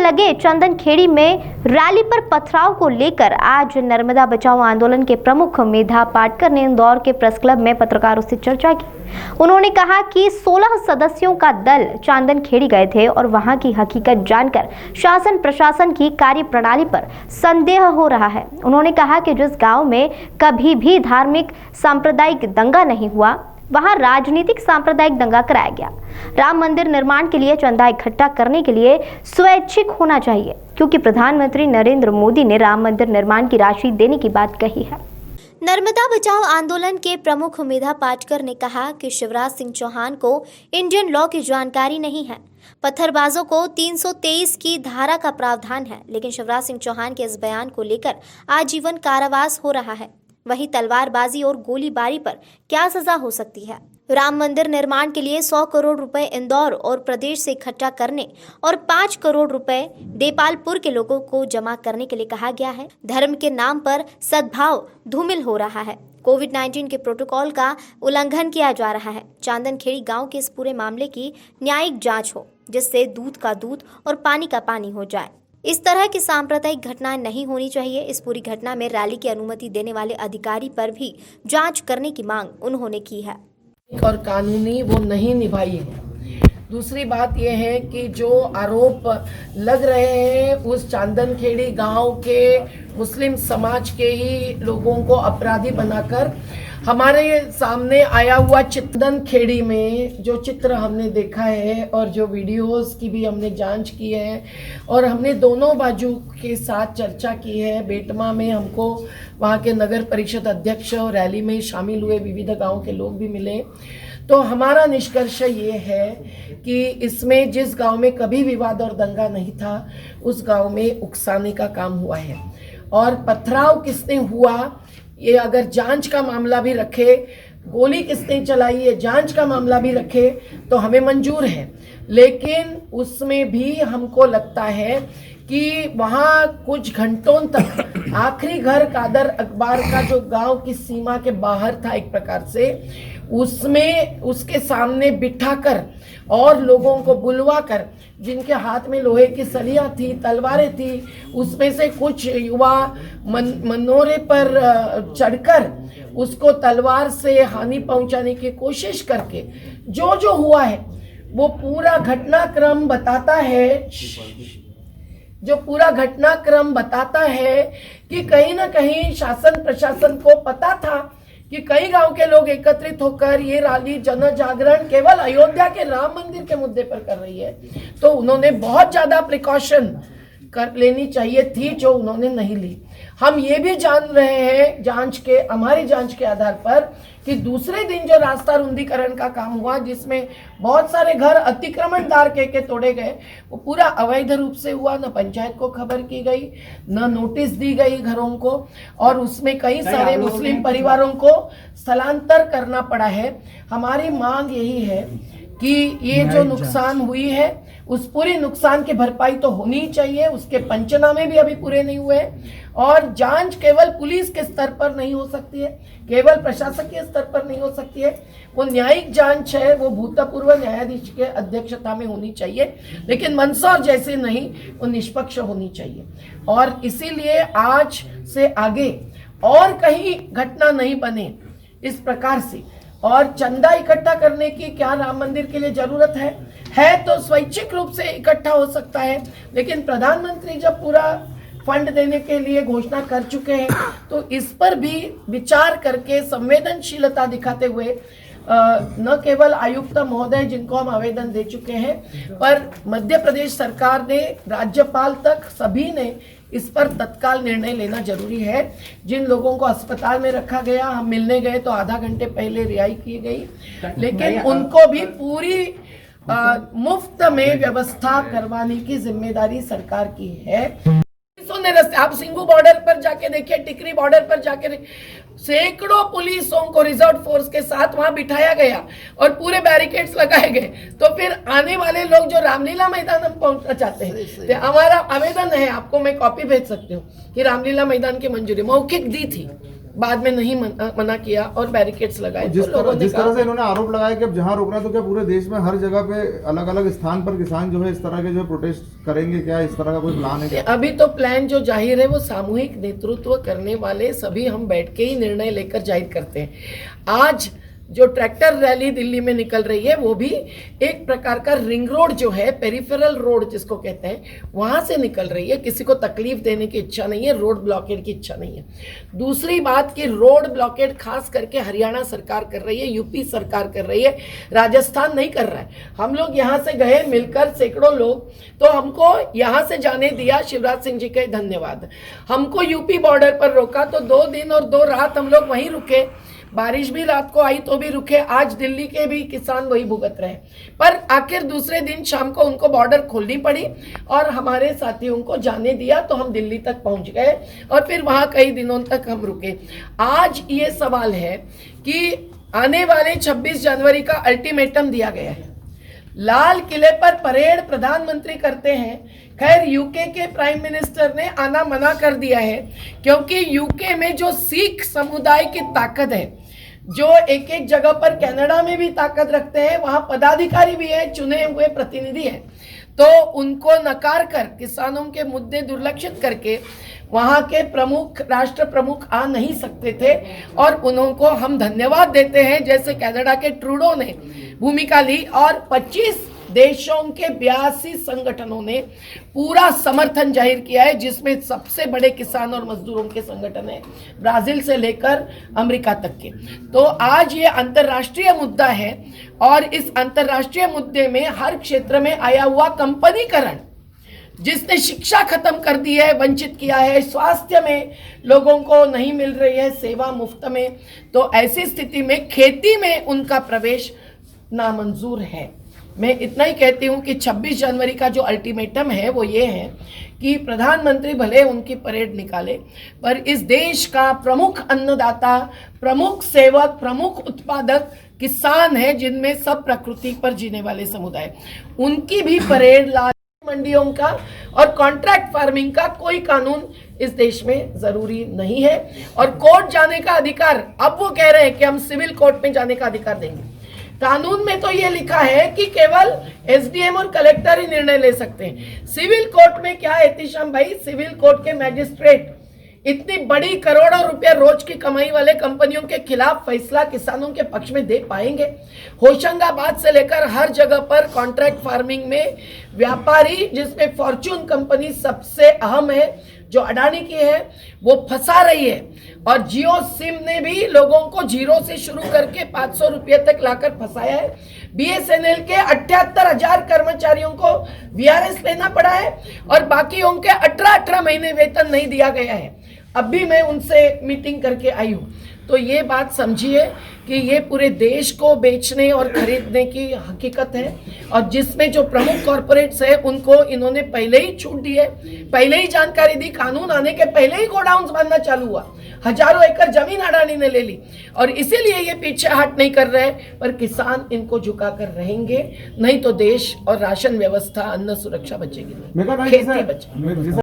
लगे चंदन खेड़ी में रैली पर पथराव को लेकर आज नर्मदा बचाओ आंदोलन के प्रमुख मेधा पाटकर ने इंदौर के प्रेस क्लब में पत्रकारों से चर्चा की। उन्होंने कहा कि 16 सदस्यों का दल चांदन खेड़ी गए थे और वहां की हकीकत जानकर शासन प्रशासन की कार्यप्रणाली पर संदेह हो रहा है। उन्होंने कहा कि जिस गांव में कभी भी धार्मिक सांप्रदायिक दंगा नहीं हुआ, वहां राजनीतिक सांप्रदायिक दंगा कराया गया। राम मंदिर निर्माण के लिए चंदा इकट्ठा करने के लिए स्वैच्छिक होना चाहिए, क्योंकि प्रधानमंत्री नरेंद्र मोदी ने राम मंदिर निर्माण की राशि देने की बात कही है। नर्मदा बचाओ आंदोलन के प्रमुख मेधा पाटकर ने कहा कि शिवराज सिंह चौहान को इंडियन लॉ की जानकारी नहीं है। पत्थरबाजों को 323 की धारा का प्रावधान है, लेकिन शिवराज सिंह चौहान के इस बयान को लेकर आजीवन कारावास हो रहा है। वहीं तलवारबाजी और गोलीबारी पर क्या सजा हो सकती है। राम मंदिर निर्माण के लिए 100 करोड़ रुपए इंदौर और प्रदेश से इकट्ठा करने और 5 करोड़ रुपए देपालपुर के लोगों को जमा करने के लिए कहा गया है। धर्म के नाम पर सद्भाव धूमिल हो रहा है। कोविड-19 के प्रोटोकॉल का उल्लंघन किया जा रहा है। चांदन खेड़ी गांव के इस पूरे मामले की न्यायिक जांच हो, जिससे दूध का दूध और पानी का पानी हो जाए। इस तरह की सांप्रदायिक घटनाएं नहीं होनी चाहिए। इस पूरी घटना में रैली की अनुमति देने वाले अधिकारी पर भी जांच करने की मांग उन्होंने की है और कानूनी वो नहीं निभाई है। दूसरी बात यह है कि जो आरोप लग रहे हैं उस चांदन खेड़ी गांव के मुस्लिम समाज के ही लोगों को अपराधी बनाकर, हमारे सामने आया हुआ चांदन खेड़ी में जो चित्र हमने देखा है और जो वीडियोस की भी हमने जांच की है और हमने दोनों बाजू के साथ चर्चा की है। बेटमा में हमको वहाँ के नगर परिषद अध्यक्ष और रैली में शामिल हुए विविध गांव के लोग भी मिले। तो हमारा निष्कर्ष ये है कि इसमें जिस गांव में कभी विवाद और दंगा नहीं था, उस गांव में उकसाने का काम हुआ है। और पथराव किसने हुआ, ये अगर जांच का मामला भी रखे, गोली किसने चलाई है जांच का मामला भी रखे तो हमें मंजूर है। लेकिन उसमें भी हमको लगता है कि वहाँ कुछ घंटों तक आखिरी घर कादर अकबर का जो गांव की सीमा के बाहर था एक प्रकार से, उसमें उसके सामने बिठाकर और लोगों को बुलवाकर, जिनके हाथ में लोहे की सलियां थी, तलवारें थी, उसमें से कुछ युवा मनोरे पर चढ़कर उसको तलवार से हानि पहुंचाने की कोशिश करके जो जो हुआ है वो पूरा घटनाक्रम बताता है। जो पूरा घटनाक्रम बताता है कि कहीं ना कहीं शासन प्रशासन को पता था कि कई गांव के लोग एकत्रित होकर ये रैली जन जागरण केवल अयोध्या के राम मंदिर के मुद्दे पर कर रही है, तो उन्होंने बहुत ज्यादा प्रिकॉशन कर लेनी चाहिए थी, जो उन्होंने नहीं ली। हम ये भी जान रहे हैं हमारी जांच के आधार पर कि दूसरे दिन जो रास्ता रुंदीकरण का काम हुआ, जिसमें बहुत सारे घर अतिक्रमणदार के तोड़े गए, वो पूरा अवैध रूप से हुआ। न पंचायत को खबर की गई, न नोटिस दी गई घरों को, और उसमें कई सारे मुस्लिम परिवारों को स्थलांतर करना पड़ा है। हमारी मांग यही है कि ये जो नुकसान हुई है उस पूरी नुकसान की भरपाई तो होनी ही चाहिए। उसके पंचनामे भी अभी पूरे नहीं हुए, और जांच केवल पुलिस के स्तर पर नहीं हो सकती है, केवल प्रशासकीय स्तर पर नहीं हो सकती है। वो न्यायिक जांच है, वो भूतपूर्व न्यायाधीश के अध्यक्षता में होनी चाहिए, लेकिन मंदसौर जैसे नहीं, वो निष्पक्ष होनी चाहिए। और इसीलिए आज से आगे और कहीं घटना नहीं बने इस प्रकार से। और चंदा इकट्ठा करने की क्या राम मंदिर के लिए जरूरत है तो स्वैच्छिक रूप से इकट्ठा हो सकता है, लेकिन प्रधानमंत्री जब पूरा फंड देने के लिए घोषणा कर चुके हैं तो इस पर भी विचार करके संवेदनशीलता दिखाते हुए न केवल आयुक्त महोदय जिनको हम आवेदन दे चुके हैं, पर मध्य प्रदेश सरकार ने, राज्यपाल तक सभी ने इस पर तत्काल निर्णय लेना जरूरी है। जिन लोगों को अस्पताल में रखा गया, हम मिलने गए तो आधा घंटे पहले रिहाई की गई, लेकिन उनको भी पूरी मुफ्त में व्यवस्था करवाने की जिम्मेदारी सरकार की है। आप सिंगू बॉर्डर पर जाके देखिए, टिकरी बॉर्डर पर जाके सैकड़ों पुलिसों को रिजर्व फोर्स के साथ वहां बिठाया गया और पूरे बैरिकेड्स लगाए गए। तो फिर आने वाले लोग जो रामलीला मैदान हम पहुंचना चाहते हैं, तो हमारा आवेदन है, आपको मैं कॉपी भेज सकती हूँ कि रामलीला मैदान की मंजूरी मौखिक दी थी, बाद में नहीं मना किया और बैरिकेड्स लगाए। जिस तरह से इन्होंने आरोप लगाया कि अब जहां रोकना है तो क्या पूरे देश में हर जगह पे अलग अलग स्थान पर किसान जो है इस तरह के जो प्रोटेस्ट करेंगे, क्या इस तरह का कोई प्लान है? अभी तो प्लान जो जाहिर है वो सामूहिक नेतृत्व करने वाले सभी हम बैठ के ही निर्णय लेकर जाहिर करते हैं। आज जो ट्रैक्टर रैली दिल्ली में निकल रही है वो भी एक प्रकार का रिंग रोड जो है, पेरिफेरल रोड जिसको कहते हैं, वहां से निकल रही है। किसी को तकलीफ देने की इच्छा नहीं है, रोड ब्लॉकेड की इच्छा नहीं है। दूसरी बात कि रोड ब्लॉकेड खास करके हरियाणा सरकार कर रही है, यूपी सरकार कर रही है, राजस्थान नहीं कर रहा है। हम लोग यहाँ से गए मिलकर सैकड़ों लोग, तो हमको यहाँ से जाने दिया, शिवराज सिंह जी के धन्यवाद। हमको यूपी बॉर्डर पर रोका तो 2 दिन और 2 रात हम लोग वहीं रुके, बारिश भी रात को आई तो भी रुके। आज दिल्ली के भी किसान वही भुगत रहे, पर आखिर दूसरे दिन शाम को उनको बॉर्डर खोलनी पड़ी और हमारे साथियों को जाने दिया, तो हम दिल्ली तक पहुंच गए और फिर वहां कई दिनों तक हम रुके। आज ये सवाल है कि आने वाले 26 जनवरी का अल्टीमेटम दिया गया है, लाल किले पर परेड प्रधानमंत्री करते हैं। खैर यूके के प्राइम मिनिस्टर ने आना मना कर दिया है, क्योंकि यूके में जो सिख समुदाय की ताकत है, जो एक एक जगह पर कनाडा में भी ताकत रखते हैं, वहां पदाधिकारी भी है, चुने हुए प्रतिनिधि हैं, तो उनको नकार कर किसानों के मुद्दे दुर्लक्षित करके वहां के प्रमुख, राष्ट्र प्रमुख आ नहीं सकते थे। और उनको हम धन्यवाद देते हैं, जैसे कनाडा के ट्रूडो ने भूमिका ली और 25 देशों के 82 संगठनों ने पूरा समर्थन जाहिर किया है, जिसमें सबसे बड़े किसान और मजदूरों के संगठन है, ब्राजील से लेकर अमेरिका तक के। तो आज ये अंतर्राष्ट्रीय मुद्दा है और इस अंतर्राष्ट्रीय मुद्दे में हर क्षेत्र में आया हुआ कंपनीकरण, जिसने शिक्षा खत्म कर दी है, वंचित किया है, स्वास्थ्य में लोगों को नहीं मिल रही है सेवा मुफ्त में, तो ऐसी स्थिति में खेती में उनका प्रवेश नामंजूर है। मैं इतना ही कहती हूँ कि 26 जनवरी का जो अल्टीमेटम है वो ये है कि प्रधानमंत्री भले उनकी परेड निकाले, पर इस देश का प्रमुख अन्नदाता, प्रमुख सेवक, प्रमुख उत्पादक किसान है, जिनमें सब प्रकृति पर जीने वाले समुदाय, उनकी भी परेड ला। मंडियों का और कॉन्ट्रैक्ट फार्मिंग का कोई कानून इस देश में जरूरी नहीं है। और कोर्ट जाने का अधिकार, अब वो कह रहे हैं कि हम सिविल कोर्ट में जाने का अधिकार देंगे। कानून में तो ये लिखा है कि केवल एसडीएम और कलेक्टर ही निर्णय ले सकते हैं। सिविल कोर्ट में क्या है एहतिशाम भाई, सिविल कोर्ट के मैजिस्ट्रेट इतनी बड़ी करोड़ों रुपया रोज की कमाई वाले कंपनियों के खिलाफ फैसला किसानों के पक्ष में दे पाएंगे? होशंगाबाद से लेकर हर जगह पर कॉन्ट्रैक्ट फार्मिंग में व्यापारी, जिसमें फॉर्च्यून कंपनी सबसे अहम है जो अडानी की है, वो फंसा रही है। और जियो सिम ने भी लोगों को जीरो से शुरू करके 500 रुपये तक लाकर फंसाया है। बीएसएनएल के 78,000 कर्मचारियों को वीआरएस लेना पड़ा है और बाकियों के 18 महीने वेतन नहीं दिया गया है। अब भी मैं उनसे मीटिंग करके आई हूँ। तो ये बात समझिए कि ये पूरे देश को बेचने और खरीदने की हकीकत है, और जिसमें जो प्रमुख कॉरपोरेट्स है उनको इन्होंने पहले ही छूट दी है, पहले ही जानकारी दी, कानून आने के पहले ही गोडाउन्स बनना चालू हुआ, हजारों एकड़ जमीन अडानी ने ले ली, और इसीलिए ये पीछे हट नहीं कर रहे। पर किसान इनको झुका कर रहेंगे, नहीं तो देश और राशन व्यवस्था, अन्न सुरक्षा बचेगी, खेती बचेगी।